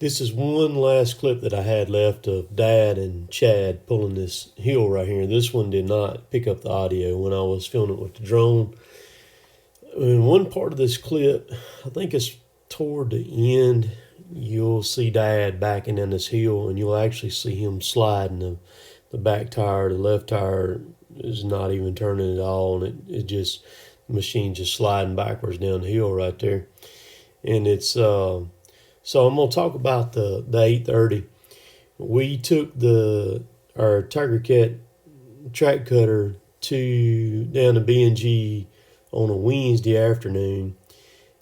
This is one last clip that I had left of Dad and Chad pulling this hill right here. This one did not pick up the audio when I was filming it with the drone. In one part of this clip, I think it's toward the end, you'll see Dad backing down this hill, and you'll actually see him sliding. The back tire, the left tire is not even turning at all, and it just, the machine just sliding backwards down the hill right there. And it's so I'm gonna talk about the 830. We took our Tigercat track cutter down to B&G on a Wednesday afternoon,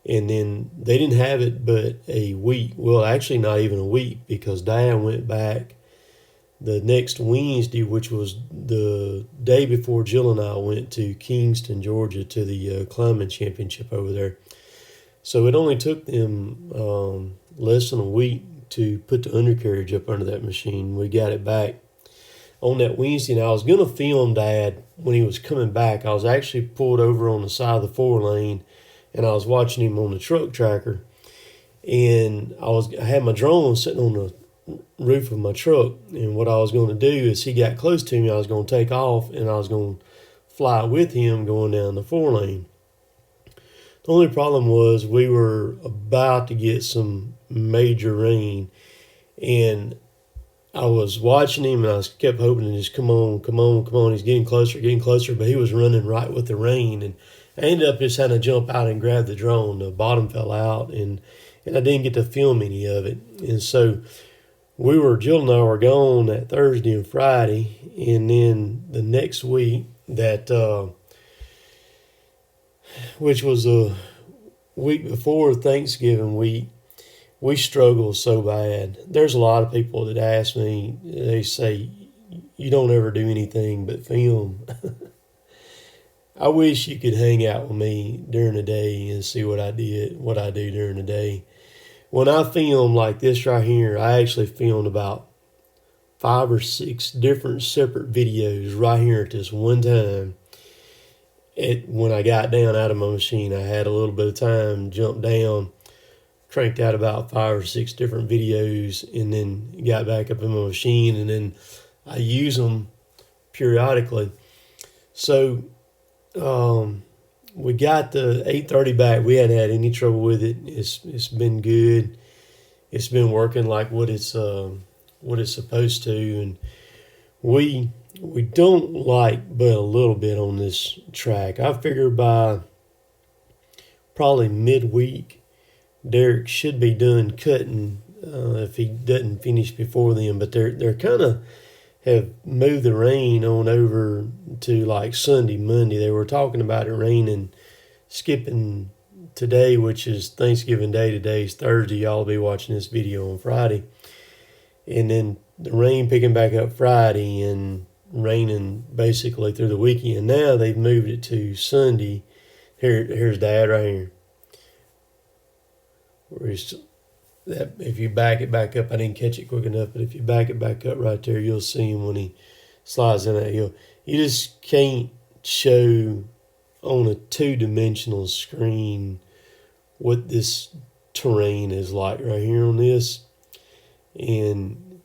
and then they didn't have it but a week. Well, actually not even a week, because Dad went back the next Wednesday, which was the day before Jill and I went to Kingston, Georgia, to the climbing championship over there. So it only took them less than a week to put the undercarriage up under that machine. We got it back on that Wednesday, and I was going to film Dad when he was coming back. I was actually pulled over on the side of the 4-lane, and I was watching him on the truck tracker. And I had my drone sitting on the roof of my truck, and what I was going to do is, he got close to me, I was going to take off, and I was going to fly with him going down the 4-lane. The only problem was we were about to get some major rain, and I was watching him, and I kept hoping to just come on, come on, come on. He's getting closer, but he was running right with the rain, and I ended up just having to jump out and grab the drone. The bottom fell out, and I didn't get to film any of it. And so Jill and I were gone that Thursday and Friday, and then the next week, which was a week before Thanksgiving week, we struggled so bad. There's a lot of people that ask me, they say, you don't ever do anything but film. I wish you could hang out with me during the day and see what I do during the day. When I film like this right here, I actually filmed about 5 or 6 different separate videos right here at this one time. When I got down out of my machine, I had a little bit of time, jumped down, cranked out about 5 or 6 different videos, and then got back up in my machine, and then I use them periodically. So we got the 830 back. We hadn't had any trouble with it. It's been good. It's been working like what it's supposed to, and we don't like but a little bit on this track. I figure by probably midweek, Derek should be done cutting if he doesn't finish before then. But they're kind of have moved the rain on over to like Sunday, Monday. They were talking about it raining, skipping today, which is Thanksgiving Day. Today's Thursday. Y'all will be watching this video on Friday. And then the rain picking back up Friday and raining basically through the weekend. Now they've moved it to Sunday. Here's Dad right here. If you back it back up, I didn't catch it quick enough, but if you back it back up right there, you'll see him when he slides in that hill. You just can't show on a 2-dimensional screen what this terrain is like right here on this. And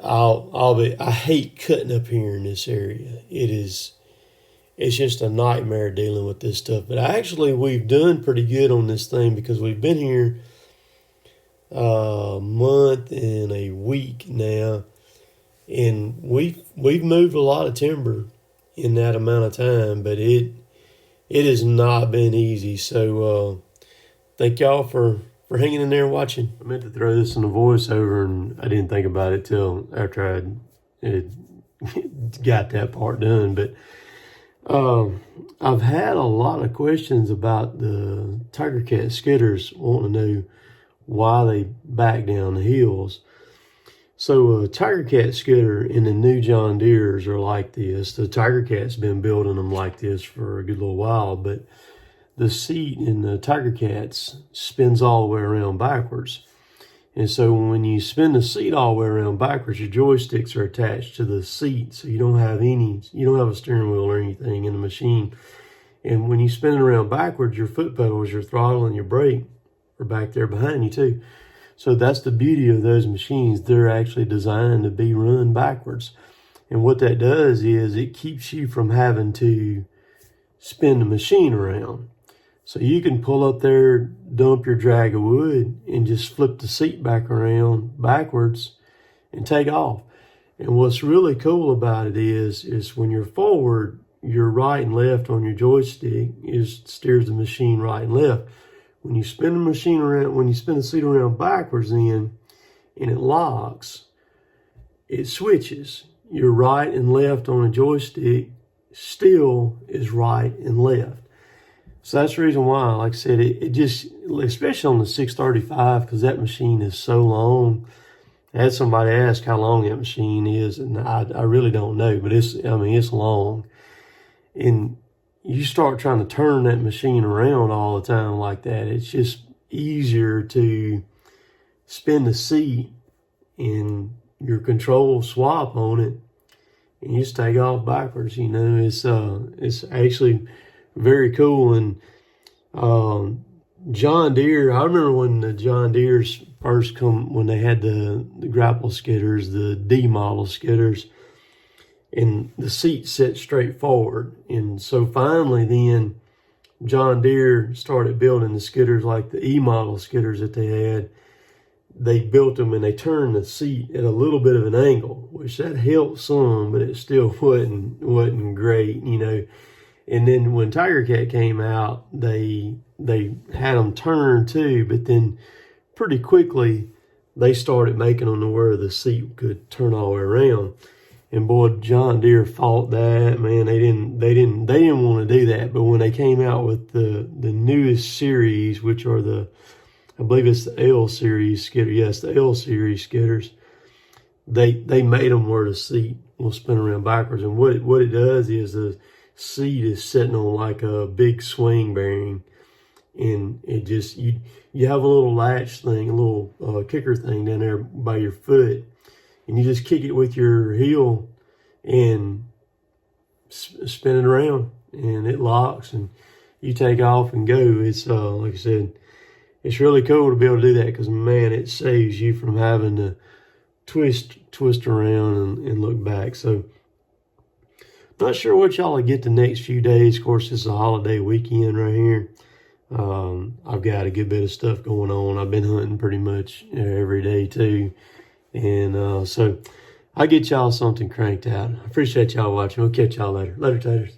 I hate cutting up here in this area. It's just a nightmare dealing with this stuff. But we've done pretty good on this thing, because we've been here a month and a week now, and we've moved a lot of timber in that amount of time, but it has not been easy. So thank y'all for hanging in there and watching. I meant to throw this in the voiceover, and I didn't think about it till after I got that part done. But I've had a lot of questions about the Tigercat skidders, wanting to know why they back down the hills. So a Tigercat skidder in the new John Deeres are like this. The Tigercat's been building them like this for a good little while, but the seat in the Tigercats spins all the way around backwards. And so when you spin the seat all the way around backwards, your joysticks are attached to the seat, so you don't have a steering wheel or anything in the machine. And when you spin it around backwards, your foot pedals, your throttle, and your brake are back there behind you too. So that's the beauty of those machines. They're actually designed to be run backwards. And what that does is it keeps you from having to spin the machine around. So you can pull up there, dump your drag of wood, and just flip the seat back around backwards and take off. And what's really cool about it is when you're forward, your right and left on your joystick steers the machine right and left. When you spin the machine around, when you spin the seat around backwards and it locks, it switches. Your right and left on a joystick still is right and left. So that's the reason why, like I said, it just, especially on the 635, because that machine is so long. I had somebody ask how long that machine is, and I really don't know, but it's long. And you start trying to turn that machine around all the time like that, it's just easier to spin the seat and your control swap on it, and you just take off backwards. You know, it's actually very cool. And John Deere, I remember when the John Deere's first come, when they had the grapple skidders, the D model skidders, and the seat set straight forward. And so finally then John Deere started building the skidders like the E model skidders that they had. They built them and they turned the seat at a little bit of an angle, which that helped some, but it still wasn't great, you know. And then when Tigercat came out, they had them turn too, but then pretty quickly they started making them to where the seat could turn all the way around. And boy, John Deere fought that, man. They didn't want to do that. But when they came out with the newest series, which are I believe it's the L series skidder. Yes, the L series skidders. They made them where the seat will spin around backwards. And what it does is the seat is sitting on like a big swing bearing, and it just, you have a little latch thing, a little kicker thing down there by your foot, and you just kick it with your heel and spin it around, and it locks, and you take off and go. It's like I said, it's really cool to be able to do that, because man, it saves you from having to twist around and look back. So not sure what y'all will get the next few days. Of course, it's a holiday weekend right here. I've got a good bit of stuff going on. I've been hunting pretty much every day too. And so I'll get y'all something cranked out. I appreciate y'all watching. We'll catch y'all later. Later, taters.